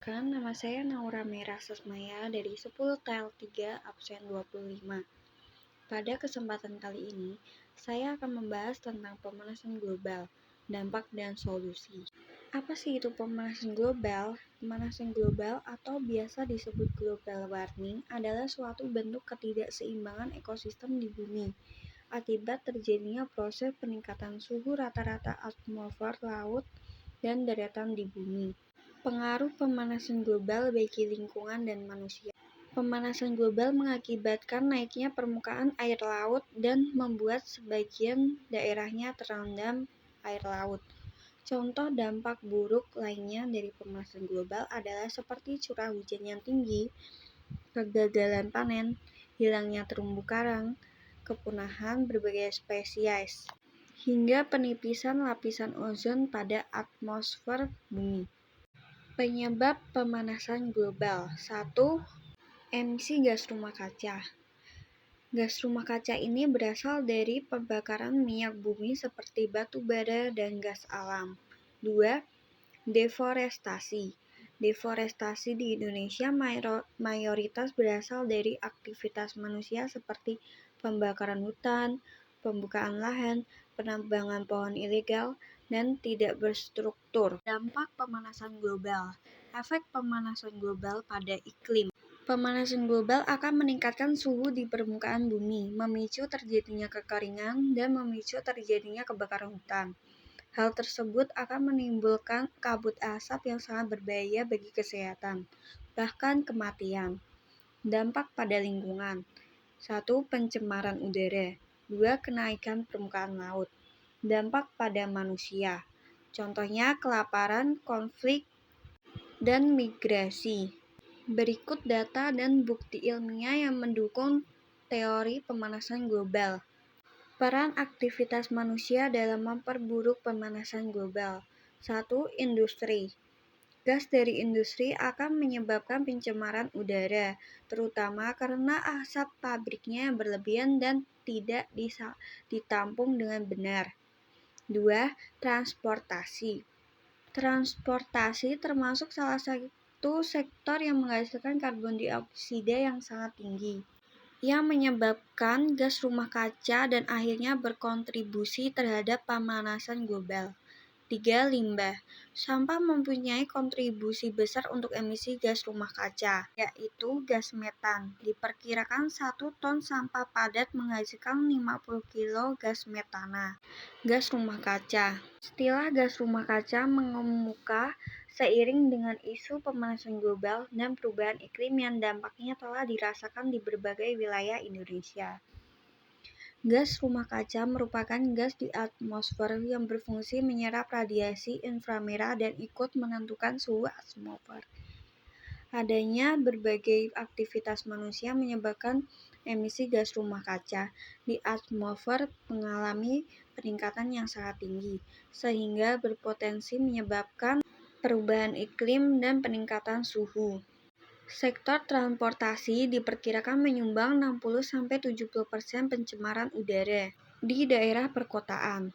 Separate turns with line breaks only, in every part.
Nama saya Naura Mera Sasmaya dari 10 TEL 3 absen 25. Pada kesempatan kali ini, saya akan membahas tentang pemanasan global, dampak dan solusi. Apa sih itu pemanasan global? Pemanasan global atau biasa disebut global warming adalah suatu bentuk ketidakseimbangan ekosistem di bumi akibat terjadinya proses peningkatan suhu rata-rata atmosfer laut dan daratan di bumi. Pengaruh pemanasan global bagi lingkungan dan manusia. Pemanasan global mengakibatkan naiknya permukaan air laut dan membuat sebagian daerahnya terendam air laut. Contoh dampak buruk lainnya dari pemanasan global adalah seperti curah hujan yang tinggi, kegagalan panen, hilangnya terumbu karang, kepunahan berbagai spesies, hingga penipisan lapisan ozon pada atmosfer bumi. Penyebab pemanasan global. 1. Emisi gas rumah kaca. Gas rumah kaca ini berasal dari pembakaran minyak bumi seperti batu bara dan gas alam. 2. Deforestasi. Deforestasi di Indonesia mayoritas berasal dari aktivitas manusia seperti pembakaran hutan, pembukaan lahan, penambangan pohon ilegal, dan tidak berstruktur. Dampak pemanasan global. Efek pemanasan global pada iklim. Pemanasan global akan meningkatkan suhu di permukaan bumi, memicu terjadinya kekeringan, dan memicu terjadinya kebakaran hutan. Hal tersebut akan menimbulkan kabut asap yang sangat berbahaya bagi kesehatan, bahkan kematian. Dampak pada lingkungan. 1. Pencemaran udara. 2. Kenaikan permukaan laut. Dampak pada manusia. Contohnya kelaparan, konflik, dan migrasi. Berikut data dan bukti ilmiah yang mendukung teori pemanasan global. Peran aktivitas manusia dalam memperburuk pemanasan global. 1. Industri. Gas dari industri akan menyebabkan pencemaran udara, terutama karena asap pabriknya yang berlebihan dan tidak ditampung dengan benar. 2. Transportasi. Transportasi termasuk salah satu sektor yang menghasilkan karbon dioksida yang sangat tinggi, yang menyebabkan gas rumah kaca dan akhirnya berkontribusi terhadap pemanasan global. 3. Limbah. Sampah mempunyai kontribusi besar untuk emisi gas rumah kaca, yaitu gas metan. Diperkirakan 1 ton sampah padat menghasilkan 50 kilo gas metana. Gas rumah kaca. Istilah gas rumah kaca mengemuka seiring dengan isu pemanasan global dan perubahan iklim yang dampaknya telah dirasakan di berbagai wilayah Indonesia. Gas rumah kaca merupakan gas di atmosfer yang berfungsi menyerap radiasi inframerah dan ikut menentukan suhu atmosfer. Adanya berbagai aktivitas manusia menyebabkan emisi gas rumah kaca di atmosfer mengalami peningkatan yang sangat tinggi, sehingga berpotensi menyebabkan perubahan iklim dan peningkatan suhu. Sektor transportasi diperkirakan menyumbang 60-70% pencemaran udara di daerah perkotaan.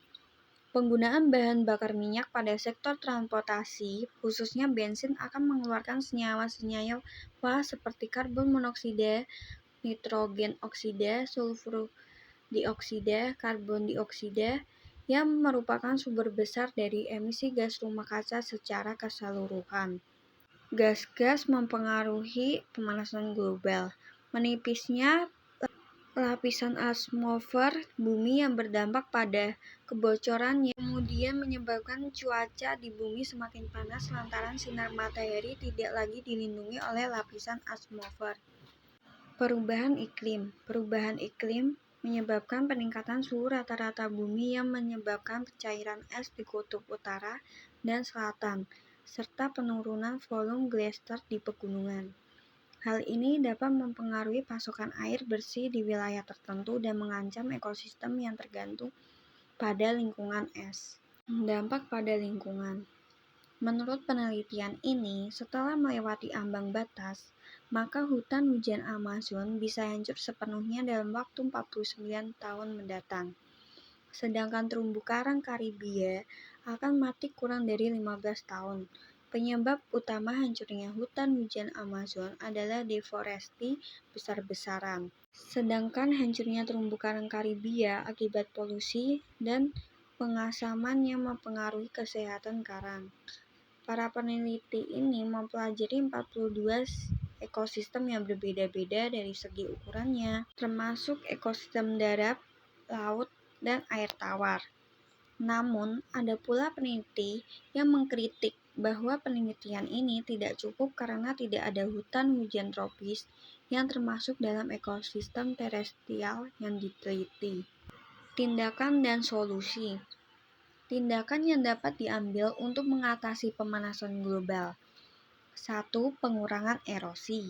Penggunaan bahan bakar minyak pada sektor transportasi, khususnya bensin, akan mengeluarkan senyawa-senyawa seperti karbon monoksida, nitrogen oksida, sulfur dioksida, karbon dioksida, yang merupakan sumber besar dari emisi gas rumah kaca secara keseluruhan. Gas-gas mempengaruhi pemanasan global. Menipisnya lapisan atmosfer bumi yang berdampak pada kebocoran yang kemudian menyebabkan cuaca di bumi semakin panas lantaran sinar matahari tidak lagi dilindungi oleh lapisan atmosfer. Perubahan iklim. Perubahan iklim menyebabkan peningkatan suhu rata-rata bumi yang menyebabkan cairan es di kutub utara dan selatan, serta penurunan volume glacier di pegunungan. Hal ini dapat mempengaruhi pasokan air bersih di wilayah tertentu dan mengancam ekosistem yang tergantung pada lingkungan es. Dampak pada lingkungan. Menurut penelitian ini, setelah melewati ambang batas, maka hutan hujan Amazon bisa hancur sepenuhnya dalam waktu 49 tahun mendatang. Sedangkan terumbu karang Karibia akan mati kurang dari 15 tahun. Penyebab utama hancurnya hutan hujan Amazon adalah deforestasi besar-besaran. Sedangkan hancurnya terumbu karang Karibia akibat polusi dan pengasaman yang mempengaruhi kesehatan karang. Para peneliti ini mempelajari 42 ekosistem yang berbeda-beda dari segi ukurannya, termasuk ekosistem darat, laut, dan air tawar. Namun, ada pula peneliti yang mengkritik bahwa penelitian ini tidak cukup karena tidak ada hutan hujan tropis yang termasuk dalam ekosistem terestrial yang diteliti. Tindakan dan solusi. Tindakan yang dapat diambil untuk mengatasi pemanasan global. 1. Pengurangan erosi.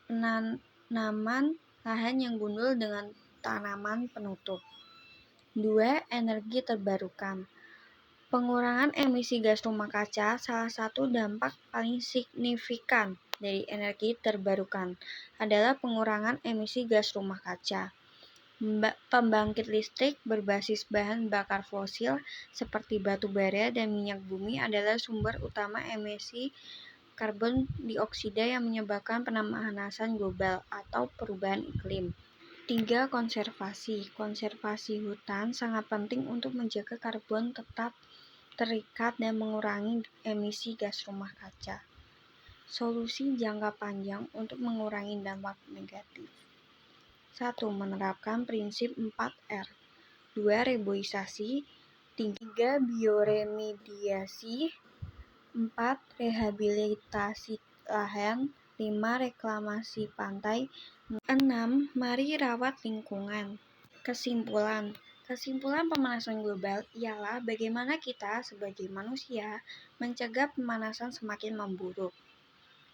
Penanaman lahan yang gundul dengan tanaman penutup. 2. Energi terbarukan. Pengurangan emisi gas rumah kaca salah satu dampak paling signifikan dari energi terbarukan adalah pengurangan emisi gas rumah kaca. Pembangkit listrik berbasis bahan bakar fosil seperti batu bara dan minyak bumi adalah sumber utama emisi karbon dioksida yang menyebabkan pemanasan global atau perubahan iklim. 3. Konservasi. Konservasi hutan sangat penting untuk menjaga karbon tetap terikat dan mengurangi emisi gas rumah kaca. Solusi jangka panjang untuk mengurangi dampak negatif. 1. Menerapkan prinsip 4R. 2. Reboisasi. 3. Bioremediasi. 4. Rehabilitasi lahan. 5. Reklamasi pantai. 6. Mari rawat lingkungan. Kesimpulan pemanasan global ialah bagaimana kita sebagai manusia mencegah pemanasan semakin memburuk.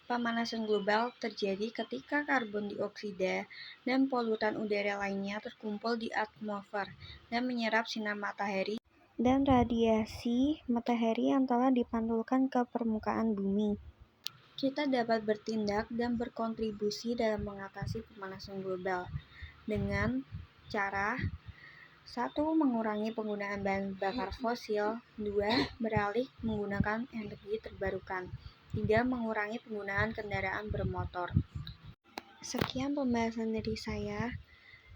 Pemanasan global terjadi ketika karbon dioksida dan polutan udara lainnya terkumpul di atmosfer dan menyerap sinar matahari dan radiasi matahari yang telah dipantulkan ke permukaan bumi. Kita dapat bertindak dan berkontribusi dalam mengatasi pemanasan global dengan cara 1. Mengurangi penggunaan bahan bakar fosil. 2. Beralih menggunakan energi terbarukan. 3. Mengurangi penggunaan kendaraan bermotor. Sekian pembahasan dari saya.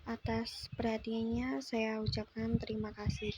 Atas perhatiannya saya ucapkan terima kasih.